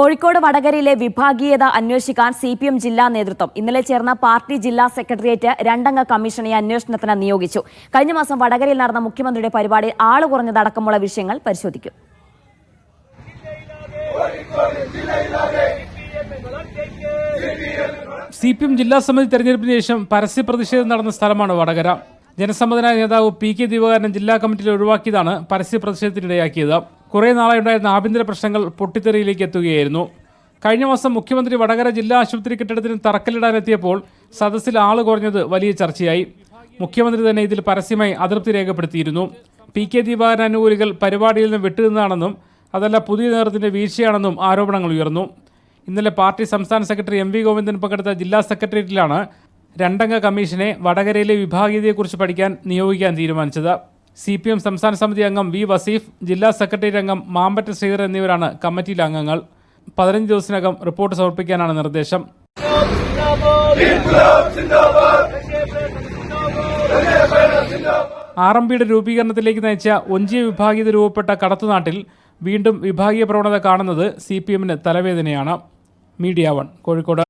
കോഴിക്കോട് വടകരയിലെ വിഭാഗീയത അന്വേഷിക്കാൻ CPM ജില്ലാ നേതൃത്വം ഇന്നലെ ചേർന്ന പാർട്ടി ജില്ലാ സെക്രട്ടേറിയറ്റ് രണ്ടംഗ കമ്മീഷനെ അന്വേഷണത്തിന് നിയോഗിച്ചു. കഴിഞ്ഞ മാസം വടകരയിൽ നടന്ന മുഖ്യമന്ത്രിയുടെ പരിപാടിയിൽ ആള് കുറഞ്ഞതടക്കമുള്ള വിഷയങ്ങൾ പരിശോധിക്കും. CPM ജില്ലാ സമിതി തെരഞ്ഞെടുപ്പിന് ശേഷം പരസ്യ പ്രതിഷേധം നടന്ന സ്ഥലമാണ് വടകര. ജനസമ്മതനായ നേതാവ് PK ദിവാകരൻ ജില്ലാ കമ്മിറ്റിയിൽ ഒഴിവാക്കിയതാണ് പരസ്യ പ്രതിഷേധത്തിനിടയാക്കിയത്. കുറേ നാളായുണ്ടായിരുന്ന ആഭ്യന്തര പ്രശ്നങ്ങൾ പൊട്ടിത്തെറിയിലേക്ക് എത്തുകയായിരുന്നു. കഴിഞ്ഞ മാസം മുഖ്യമന്ത്രി വടകര ജില്ലാ ആശുപത്രി കെട്ടിടത്തിന് തറക്കല്ലിടാനെത്തിയപ്പോൾ സദസ്സിൽ ആള് കുറഞ്ഞത് വലിയ ചർച്ചയായി. മുഖ്യമന്ത്രി തന്നെ ഇതിൽ പരസ്യമായി അതൃപ്തി രേഖപ്പെടുത്തിയിരുന്നു. PK ദിവാകരൻ അനുകൂലികൾ പരിപാടിയിൽ നിന്ന് വിട്ടുനിന്നാണെന്നും അതല്ല പുതിയ നേതൃത്വത്തിന്റെ വീഴ്ചയാണെന്നും ആരോപണങ്ങൾ ഉയർന്നു. ഇന്നലെ പാർട്ടി സംസ്ഥാന സെക്രട്ടറി MV ഗോവിന്ദൻ പങ്കെടുത്ത ജില്ലാ സെക്രട്ടേറിയറ്റിലാണ് രണ്ടംഗ കമ്മീഷനെ വടകരയിലെ വിഭാഗീയതയെക്കുറിച്ച് പഠിക്കാൻ നിയോഗിക്കാൻ തീരുമാനിച്ചത്. CPM സംസ്ഥാന സമിതി അംഗം V വസീഫ്, ജില്ലാ സെക്രട്ടേറിയറ്റ് അംഗം മാമ്പറ്റ ശ്രീധരൻ എന്നിവരാണ് കമ്മിറ്റിയിലെ അംഗങ്ങൾ. 15 ദിവസത്തിനകം റിപ്പോർട്ട് സമർപ്പിക്കാനാണ് നിർദ്ദേശം. RMPയുടെ രൂപീകരണത്തിലേക്ക് നയിച്ച ഒഞ്ചിയ വിഭാഗീയത രൂപപ്പെട്ട കടത്തുനാട്ടിൽ വീണ്ടും വിഭാഗീയ പ്രവണത കാണുന്നത് CPMന് തലവേദനയാണ്. മീഡിയ 1 കോഴിക്കോട്.